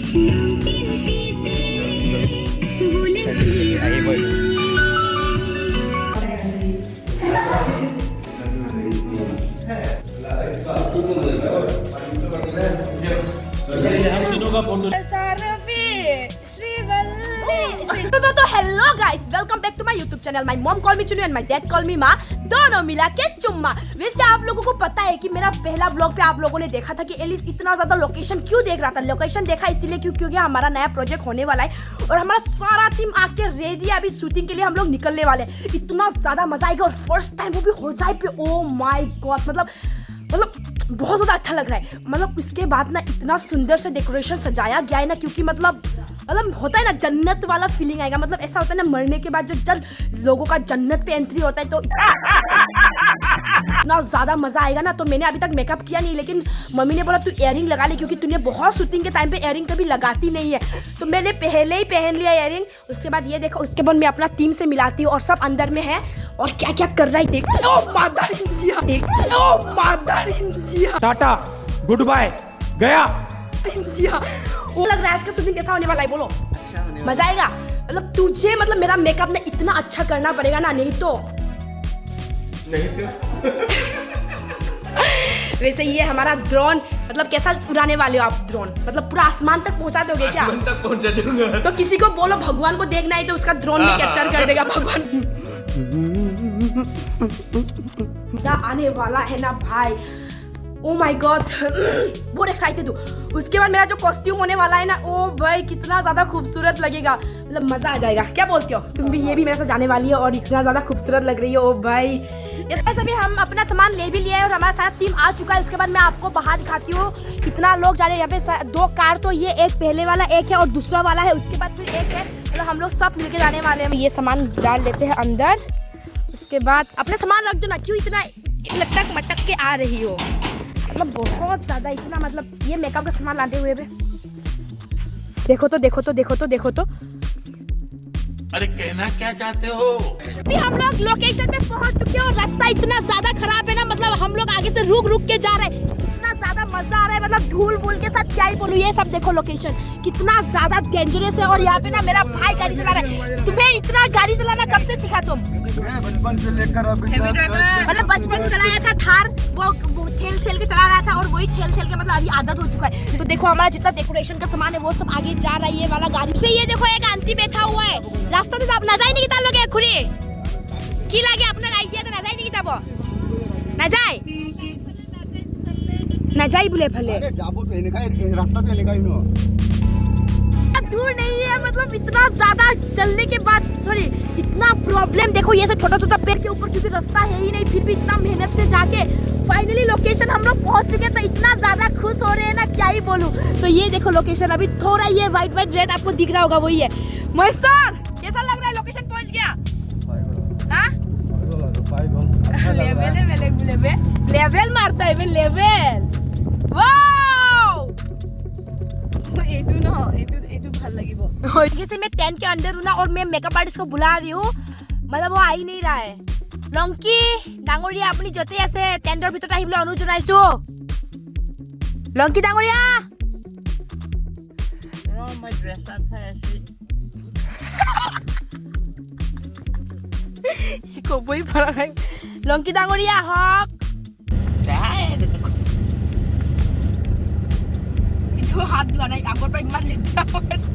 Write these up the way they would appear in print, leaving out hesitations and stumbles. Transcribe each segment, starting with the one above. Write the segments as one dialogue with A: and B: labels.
A: तो hello guys, welcome back to my YouTube channel. My mom call me Chunu and my dad call me माँ, दोनों मिला के चुम्मा। वैसे आप लोगों को पता है कि मेरा पहला व्लॉग पे आप लोगों ने देखा था कि एलिस इतना ज्यादा लोकेशन क्यों देख रहा था। लोकेशन देखा इसीलिए क्योंकि हमारा नया प्रोजेक्ट होने वाला है और हमारा सारा टीम आके रेडी है अभी शूटिंग के लिए। हम लोग निकलने वाले हैं, इतना ज्यादा मजा आएगा और फर्स्ट टाइम वो भी हो जाए पे। ओ माय गॉड, मतलब बहुत ज़्यादा अच्छा लग रहा है। मतलब इसके बाद ना इतना सुंदर से डेकोरेशन सजाया गया है ना, क्योंकि मतलब होता है ना जन्नत वाला फीलिंग आएगा। मतलब ऐसा होता है ना मरने के बाद जो जब लोगों का जन्नत पे एंट्री होता है तो इतना ज़्यादा मज़ा आएगा ना। तो मैंने अभी तक मेकअप किया नहीं, लेकिन मम्मी ने बोला तू इयररिंग लगा ले, क्योंकि तूने बहुत शूटिंग के टाइम पे इयररिंग कभी लगाती नहीं है। तो मैंने पहले ही पहन लिया इयररिंग। उसके बाद ये देखो, उसके बाद मैं अपना टीम से मिलाती हूँ और सब अंदर में है और क्या क्या कर रहा है देख। Oh mother India, oh mother India,
B: tata good bye गया
A: इंडिया। वो लग रहा है आज का शूटिंग कैसा होने वाला है, बोलो। अच्छा होने मजा आएगा। मतलब तुझे मेरा मेकअप ना इतना अच्छा करना पड़ेगा ना, नहीं तो वैसे ये हमारा ड्रोन, मतलब कैसा उड़ाने वाले हो आप ड्रोन? मतलब पूरा आसमान तक पहुंचा दोगे क्या?
C: आसमान तक पहुंचा दूंगा।
A: तो किसी को बोलो भगवान को देखना है तो उसका ड्रोन में कैप्चर कर देगा भगवान। मजा आने वाला है ना भाई। ओ माय गॉड, बहुत एक्साइटेड हूँ। उसके बाद मेरा जो कॉस्ट्यूम होने वाला है ना, ओ भाई कितना ज्यादा खूबसूरत लगेगा। मतलब मजा आ जाएगा। क्या बोलते हो तुम भी? ये भी मेरे साथ जाने वाली है और इतना ज्यादा खूबसूरत लग रही है। ओ भाई, इसके सभी हम अपना सामान ले भी लिया है और हमारा सारा टीम आ चुका है। उसके बाद मैं आपको बाहर दिखाती हूँ कितना लोग जा रहे हैं। यहाँ पे 2 कार, तो ये एक पहले वाला एक है और दूसरा वाला है, उसके बाद फिर एक है। मतलब हम लोग सब मिलके जाने वाले हैं। ये सामान डाल लेते हैं अंदर। उसके बाद अपना सामान रख दो ना, क्यों इतना लटक मटक के आ रही हो? मतलब बहुत ज्यादा इतना, मतलब ये मेकअप का सामान लाते हुए भी देखो तो देखो तो देखो तो देखो तो।
C: अरे कहना क्या चाहते हो?
A: अभी हम लोग लोकेशन पे पहुंच चुके हैं और रास्ता इतना ज्यादा खराब है ना, मतलब हम लोग आगे से रुक रुक के जा रहे हैं। इतना ज्यादा मजा आ रहा है, मतलब धूल वूल के साथ क्या ही बोलूं। ये सब देखो लोकेशन कितना ज्यादा डेंजरस है और यहाँ पे ना मेरा भाई गाड़ी चला रहा है। तुम्हें इतना गाड़ी चलाना कब से सीखा तुम?
D: बचपन से लेकर अभी तक।
A: मतलब बचपन से चलाया था थार, वो ठेल के चला रहा था और वही ठेल के मतलब अभी आदत हो चुका है। तो देखो हमारा जितना डेकोरेशन का सामान है वो सब आगे जा रही है वाला गाड़ी से। ये देखो एक आंटी बैठा हुआ है रास्ता तो आप ना जाए नहीं किता लोगे खुरी की लागे अपना आइडिया तो ना जाए नहीं किता ना जाए ना जाए बोले भले
D: जाबो तो इनका रास्ता पे लेगा इनो
A: दूर नहीं है। मतलब इतना ज्यादा चलने के बाद सॉरी इतना प्रॉब्लम। देखो ये सब छोटा छोटा पेड़ के ऊपर, क्योंकि रास्ता है ही नहीं, फिर भी इतना मेहनत से जाके फाइनली लोकेशन हम लोग पहुंच चुके। तो इतना ज्यादा खुश हो रहे हैं ना, क्या ही बोलूं। तो ये देखो लोकेशन, अभी थोड़ा ये व्हाइट व्हाइट रेड आपको दिख रहा होगा, वही है। महेश्वर कैसा लग रहा है? लोकेशन पहुंच गया? लेवल मारता है लेवल। जैसे मैं टेंट के अंदर हूँ ना और मैं मेकअप आर्टिस्ट को बुला रही हूँ, मतलब वो आ ही नहीं रहा है। लंकी डांगरिया अपनी जोते ऐसे टेंटर भीतर আহিবলৈ অনুৰোধ জনাইছো। লংকি ডাঙৰীয়া কবই পৰা নাই। লংকি ডাঙৰীয়া আহক। ইটো হাত ধোৱা নাই, আগৰ পৰা ইমান লেতেৰা হৈ আছে।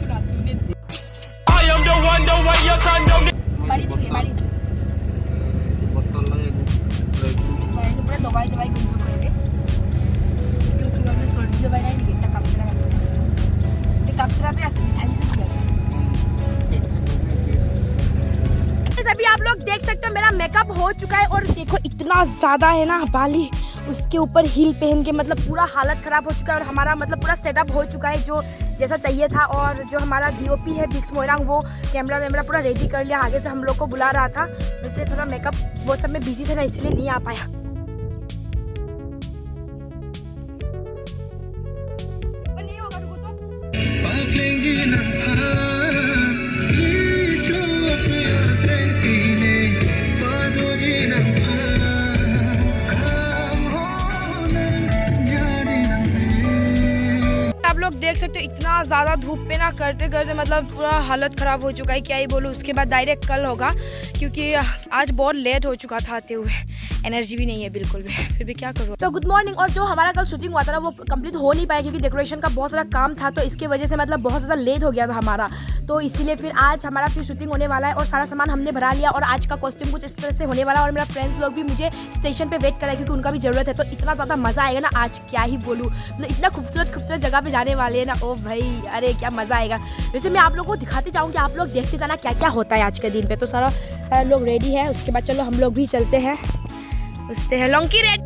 A: বাড়ি দিবি বাড়ি दवाई दवाई सर्दी दवाई नहीं निकलता कापसरा पे अभी आप लोग देख सकते हो मेरा मेकअप हो चुका है और देखो इतना ज्यादा है ना बाली, उसके ऊपर हील पहन के मतलब पूरा हालत खराब हो चुका है और हमारा मतलब पूरा सेटअप हो चुका है जो जैसा चाहिए था। और जो हमारा डीओपी है बिक्स मोइरांग, वो कैमरा वैमरा पूरा रेडी कर लिया। आगे से हम लोग को बुला रहा था, वैसे थोड़ा मेकअप वो सब में बिजी थे ना, इसलिए नहीं आ पाया। नहीं होगा आप लोग देख देख सकते हो इतना ज़्यादा धूप पे ना करते करते मतलब पूरा हालत ख़राब हो चुका है, क्या ही बोलूँ। उसके बाद डायरेक्ट कल होगा क्योंकि आज बहुत लेट हो चुका था आते हुए, एनर्जी भी नहीं है बिल्कुल भी, फिर भी क्या करूँ। तो गुड मॉर्निंग। और जो हमारा कल शूटिंग हुआ था ना वो कंप्लीट हो नहीं पाया क्योंकि डेकोरेशन का बहुत सारा काम था, तो इसके वजह से मतलब बहुत ज़्यादा लेट हो गया था हमारा, तो इसीलिए फिर आज हमारा फिर शूटिंग होने वाला है और सारा सामान हमने भरा लिया और आज का कॉस्ट्यूम कुछ इस तरह से होने वाला है। और मेरा फ्रेंड्स लोग भी मुझे स्टेशन पे वेट कर रहे हैं क्योंकि उनका भी ज़रूरत है, तो इतना ज़्यादा मज़ा आएगा ना आज, क्या ही बोलूँ। मतलब इतना खूबसूरत जगह पे जाने वाले हैं ना, ओ भाई अरे क्या मज़ा आएगा। वैसे मैं आप लोगों को दिखाते जाऊँगी, आप लोग देखते जाना क्या क्या होता है आज के दिन पे। तो सारा लोग रेडी है, उसके बाद चलो हम लोग भी चलते हैं, उससे है लॉन्की रेड।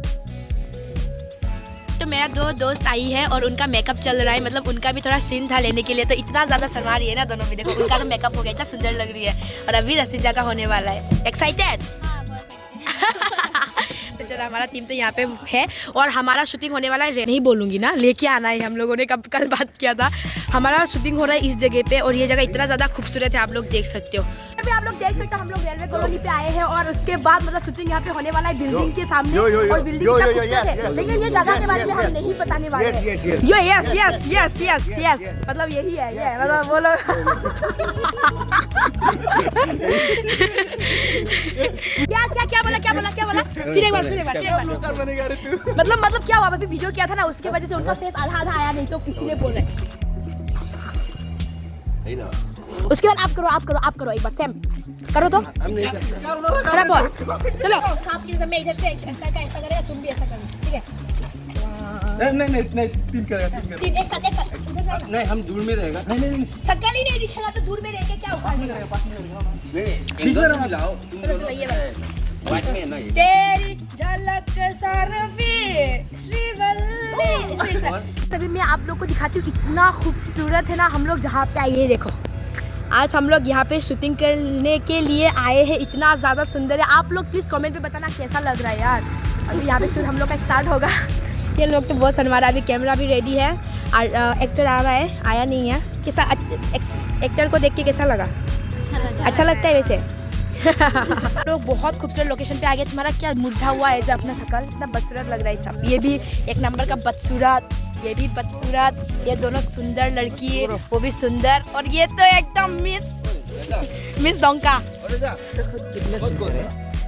A: तो मेरा दो दोस्त आई है और उनका मेकअप चल रहा है, मतलब उनका भी थोड़ा सीन था लेने के लिए, तो इतना ज़्यादा शर्मा रही है ना दोनों भी। देखो उनका तो मेकअप हो गया, इतना सुंदर लग रही है। और अभी रसीजा का होने वाला है, एक्साइटेड। तो चलो हमारा टीम तो यहाँ पे है और हमारा शूटिंग होने वाला है, नहीं बोलूँगी ना, लेके आना है, हम लोगों ने कल बात किया था। हमारा शूटिंग हो रहा है इस जगह पे और ये जगह इतना ज़्यादा खूबसूरत है, आप लोग देख सकते हो। अभी आप लोग देख सकते हो हम लोग रेलवे कॉलोनी पे आए हैं और उसके बाद मतलब शूटिंग यहाँ पे होने वाला है बिल्डिंग के सामने। और बिल्डिंग है, लेकिन ये जगह के बारे में हम नहीं बताने वाले हैं। यस मतलब यही है, ये मतलब बोलो। क्या बोला फिर एक बार मतलब क्या हुआ, अभी वीडियो किया था ना उसके वजह से उनका फेस आधा आया नहीं, तो इसीलिए बोल रहे हैं। उसके बाद आप करो एक बार सेम करो तो खराब बोल। चलो मैं इधर से ऐसा करेगा, तुम भी ऐसा करना, ठीक है?
D: नहीं तीन करेगा,
A: तीन एक साथ
D: नहीं हम दूर में रहेगा। नहीं
A: शक्ल ही नहीं दिखेगा तो दूर में रह के क्या उखाड़ेगा। चलो ये बात तेरी झलक सरफी श्रीवल्ली। तभी मैं आप लोग को दिखाती हूँ कितना खूबसूरत है ना हम लोग जहाँ पे आए। ये देखो आज हम लोग यहाँ पे शूटिंग करने के लिए आए हैं, इतना ज़्यादा सुंदर है। आप लोग प्लीज़ कमेंट में बताना कैसा लग रहा है यार। अभी यहाँ पे शूट हम लोग का स्टार्ट होगा। ये लोग तो बहुत शर्मा रहा है, अभी कैमरा भी रेडी है और एक्टर आ रहा है, आया नहीं है। कैसा एक्टर को देख के कैसा लगा? अच्छा लगता है वैसे। लोग बहुत खूबसूरत लोकेशन पे आ गए। तुम्हारा क्या मुरझा हुआ है जो अपना शकल, इतना बदसूरत लग रहा है सब। ये भी एक नंबर का बदसूरत, ये भी बदसूरत, ये दोनों सुंदर लड़की है, वो भी सुंदर, और ये तो एकदम मिस डोंका।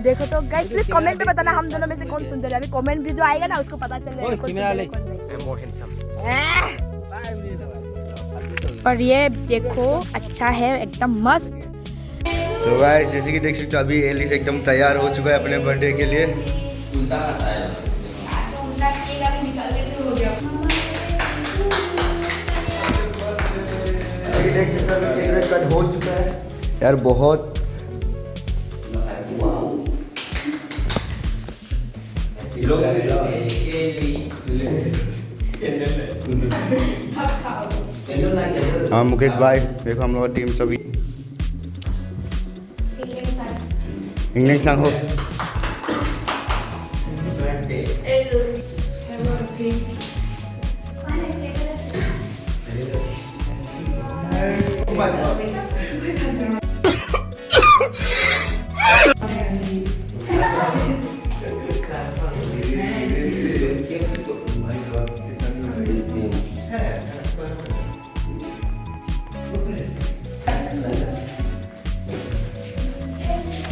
A: देखो तो गाइस प्लीज कमेंट में बताना हम दोनों में से कौन सुंदर है। अभी कमेंट भी जो आएगा ना उसको पता चल जाएगा कौन सुंदर है। और ये देखो अच्छा है, एकदम मस्त।
D: तो गाइस जैसे कि देख सकते हो अभी एलिस एकदम तैयार हो चुका है अपने बर्थडे के लिए। देख सकते हो केक कट हो चुका है यार, बहुत हाँ मुकेश भाई देखो हम लोग टीम सभी इंग्लिश सॉन्ग हो।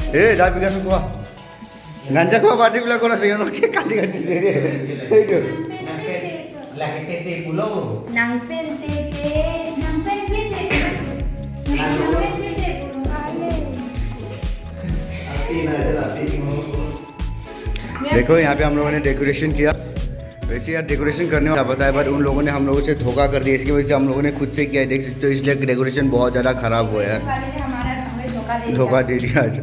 D: ए डाबी का सुखवा गांजा को पार्टी बिला कोरा से ono के काटी काटी दे रे एइटो लागे तेते कुलो
E: nang
D: देखो यहाँ पे हम लोगों ने डेकोरेशन किया। वैसे यार डेकोरेशन करने वाला पता है, बट उन लोगों ने हम लोगों से धोखा कर दिया, इसकी वजह से हम लोगों ने खुद से किया है, देख सकते हो। इसलिए डेकोरेशन बहुत ज़्यादा खराब हुआ है, धोखा दे दिया आज।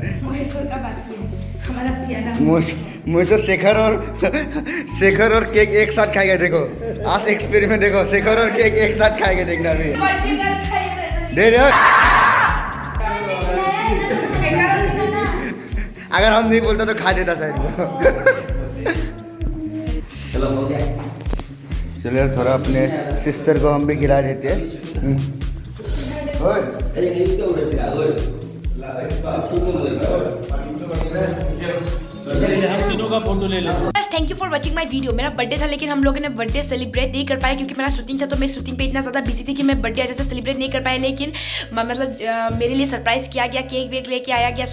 D: मुझसे शेखर और केक एक साथ खाएगा। देखो आज एक्सपेरिमेंट देखो, शेखर और केक एक साथ खाएगा, देखना भी दे रहे। अगर हम नहीं बोलते तो खा देता साइड में। चलो यार थोड़ा अपने सिस्टर को हम भी खिला देते हैं।
C: हम तीनों का फोटो ले लेते।
A: बस thank you for watching my video. मेरा बर्थडे था लेकिन हम लोगों ने बर्थडे सेलिब्रेट नहीं कर पाया क्योंकि मेरा शूटिंग था, तो मैं शूटिंग पे इतना ज़्यादा बिजी थी कि मैं बर्थडे अच्छे से सेलिब्रेट नहीं कर पाया। लेकिन मतलब मेरे लिए सरप्राइज़ किया गया, केक वेक लेके आया गया,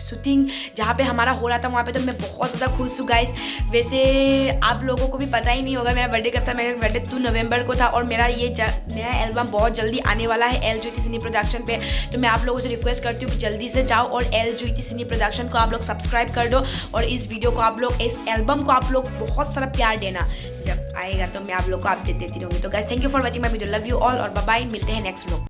A: शूटिंग जहाँ पे हमारा हो रहा था वहाँ पे, तो मैं बहुत ज़्यादा खुश हूँ गाइस। वैसे आप लोगों को भी पता ही नहीं होगा मेरा बर्थडे कब था। मेरा बर्थडे 2 नवंबर को था और मेरा नया एल्बम बहुत जल्दी आने वाला है एल ज्योति सिनी प्रोडक्शन पे। तो मैं आप लोगों से रिक्वेस्ट करती हूँ कि जल्दी से जाओ और एल ज्योति सिनी प्रोडक्शन को आप लोग सब्सक्राइब कर दो और इस वीडियो को आप लोग, इस एल्बम को आप लोग बहुत सारा प्यार देना। जब आएगा तो मैं आप लोग को अपडेट देती रहूँगी। तो guys thank you for watching my video, love you all और बाय बाय, मिलते हैं नेक्स्ट व्लॉग।